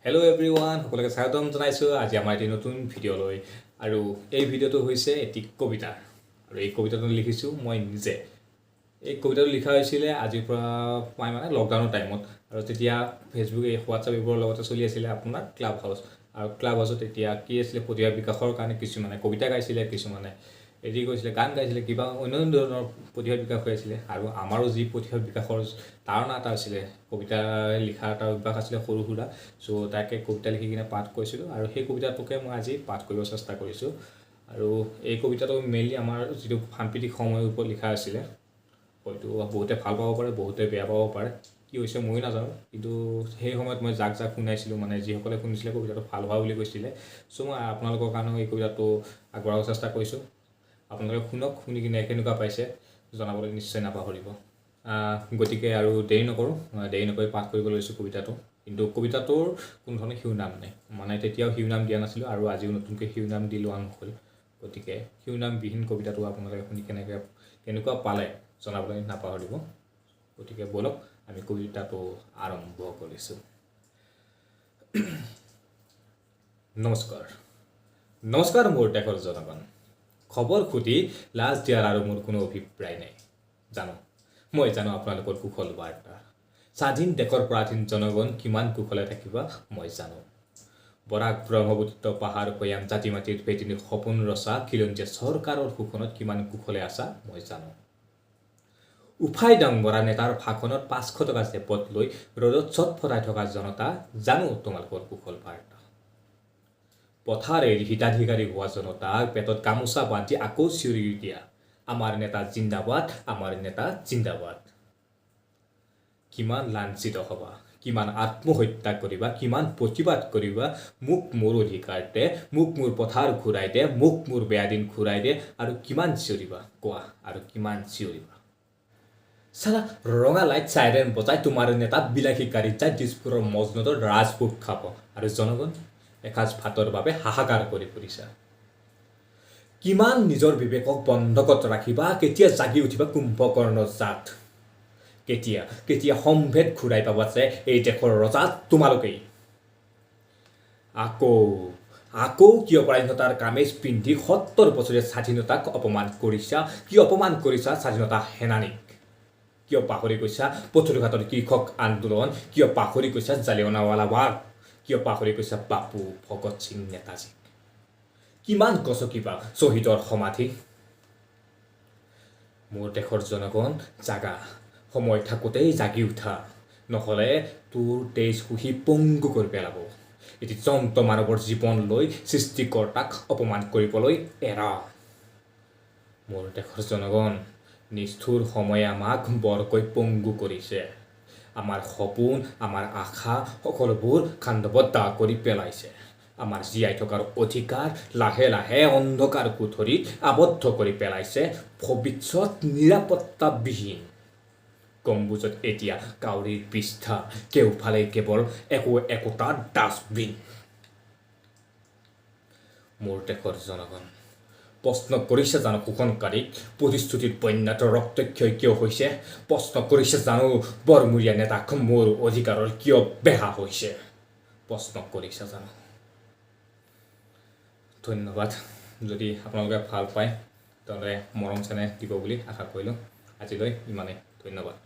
Hello everyone, সকলোকে স্বাগতম জনাইছো আজি আমাৰ এটি নতুন ভিডিঅ' লৈ আৰু এই ভিডিঅ'টো হৈছে এটি কবিতা আৰু এই কবিতাটো লিখিছো মই নিজে এই কবিতাটো লিখা হৈছিল আজিৰ পৰা মানে লকডাউনৰ টাইমত আৰু তেতিয়া ফেচবুক এই হোৱাটছআপ এইবোৰৰ লগতে চলি আছিল আপোনাৰ ক্লাব হাউচ আৰু ক্লাব হাউচত তেতিয়া কি আছিল প্ৰতিভা বিকাশৰ কাৰণে কিছুমানে কবিতা গাইছিল কিছুমানে এৰি গৈছিল গান গাইছিল কিবা অন্য ধৰণৰ প্ৰতিভা বিকাশ হৈ আছিল আৰু আমাৰো যি প্ৰতিভা বিকাশৰ ধাৰণা এটা আছিল কবিতা লিখা এটা অভ্যাস আছিল সৰু সুৰা সো তাকে কবিতা লিখি কিনে পাঠ কৰিছিলোঁ আৰু সেই কবিতাটোকে মই আজি পাঠ কৰিব চেষ্টা কৰিছোঁ আৰু এই কবিতাটো মেইনলি আমাৰ যিটো সাম্প্ৰতিক সময়ৰ ওপৰত লিখা আছিল হয়তো বহুতে ভাল পাব পাৰে বহুতে বেয়া পাব পাৰে কি হৈছে মই নাজানো কিন্তু সেই সময়ত মই যাক শুনাইছিলোঁ মানে যিসকলে শুনিছিলে কবিতাটো ভাল হোৱা বুলি কৈছিলে সো মই আপোনালোকৰ কাৰণে এই কবিতাটো আগবঢ়াব চেষ্টা কৰিছোঁ আপোনালোকে শুনক শুনি কিনে কেনেকুৱা পাইছে জনাবলৈ নিশ্চয় নাপাহৰিব গতিকে আৰু দেৰি নকৰি পাঠ কৰিব লৈছোঁ কবিতাটো কিন্তু কবিতাটোৰ কোনো ধৰণৰ শিৰোনাম নাই মানে তেতিয়াও শিৰোনাম দিয়া নাছিলোঁ আৰু আজিও নতুনকৈ শিৰোনাম দি লোৱা নহ'ল গতিকে শিৰোনামবিহীন কবিতাটো আপোনালোকে শুনি কেনেকুৱা পালে জনাবলৈ নাপাহৰিব গতিকে বলক আমি কবিতাটো আৰম্ভ কৰিছোঁ নমস্কাৰ মোৰ দেশৰ জনগণ খবৰ খুটি লাজ দিয়াৰ আৰু মোৰ কোনো অভিপ্ৰায় নাই মই জানো আপোনালোকৰ কুশল বাৰ্তা স্বাধীন দেশৰ পৰাধীন জনগণ কিমান কুশলে থাকিবা মই জানো বৰাক ব্ৰহ্মপুত্ৰ পাহাৰ ভৈয়াম জাতি মাটিৰ ভেটিনি সপোন ৰচা খিলঞ্জীয়া চৰকাৰৰ শোষণত কিমান কুশলে আছা মই জানো উফাই ডাং মৰা নেতাৰ ভাষণত 500 টকা জেপত লৈ ৰ'দত চট ফৰাই থকা জনতা জানো তোমালোকৰ কুশল বাৰ্তা পথাৰ এৰি হিতাধিকাৰী হোৱা জনতাক পেটত গামোচা বান্ধি আকৌ চিঞৰি দিয়া আমাৰ নেতা জিন্দাবাদ কিমান লাঞ্ছিত হবা কিমান আত্মহত্যা কৰিবা কিমান প্ৰতিবাদ কৰিবা মোক মোৰ অধিকাৰ দে মোক মোৰ পথাৰ ঘূৰাই দে মোক মোৰ বেয়া দিন ঘূৰাই দে আৰু কিমান চিঞৰিবা কোৱা আৰু কিমান চিঞৰিবা সালা ৰঙা লাইট চাইৰেন বজাই তোমাৰ নেতা বিলাসী গাড়ীত যায় দিছপুৰৰ মজনুদৰ ৰাজভোগ খাব আৰু জনগণ এসাঁজ ভাতৰ বাবে হাহাকাৰ কৰি ফুৰিছা কিমান নিজৰ বিবেকক বন্ধকত ৰাখিবা কেতিয়া জাগি উঠিবা কুম্ভকৰ্ণ জাত কেতিয়া সম্ভেদ ঘূৰাই পাবা যে এই দেশৰ ৰজাত তোমালোকেই আকৌ কিয় পৰাধীনতাৰ কামেজ পিন্ধি 70 বছৰীয়া স্বাধীনতাক অপমান কৰিছা কিয় অপমান কৰিছা স্বাধীনতা সেনানীক কিয় পাহৰি গৈছা পথৰুঘাটৰ কৃষক আন্দোলন কিয় পাহৰি গৈছা জালিয়ানৱালা বাগ কিয় পাহৰি গৈছা বাপু ভগত সিং নেতাজী কিমান গছকিবা শ্বহীদৰ সমাধি মোৰ দেশৰ জনগণ জাগা সময় থাকোঁতেই জাগি উঠা নহ'লে তোৰ তেজ শুহি পংগু কৰি পেলাব এটি জন্ত মানৱৰ জীৱন লৈ সৃষ্টিকৰ্তাক অপমান কৰিবলৈ এৰা মোৰ দেশৰ জনগণ নিষ্ঠুৰ সময়ে আমাক বৰকৈ পংগু কৰিছে আমাৰ সপোন আমাৰ আশা সকলোবোৰ খাণ্ডৱত কৰি পেলাইছে আমাৰ জীয়াই থকাৰ অধিকাৰ লাহে লাহে অন্ধকাৰ কোঠৰীত আবদ্ধ কৰি পেলাইছে ভৱিষ্যত নিৰাপত্তাবিহীন গম্বুজত এতিয়া কাউৰীৰ পৃষ্ঠা কেওফালে কেৱল একোটা ডাষ্টবিন মোৰ দেশৰ জনগণ প্ৰশ্ন কৰিছে জানো শোষণকাৰীক প্ৰতিশ্ৰুতিৰ বন্যাত ৰক্তক্ষয় কিয় হৈছে প্ৰশ্ন কৰিছে জানো বৰমূৰীয়া নেতাক মোৰ অধিকাৰৰ কিয় বেহা হৈছে প্ৰশ্ন কৰিছে জানো ধন্যবাদ যদি আপোনালোকে ভাল পায় তেন্তে মৰম চেনেহ দিব বুলি আশা কৰিলোঁ আজিলৈ ইমানেই ধন্যবাদ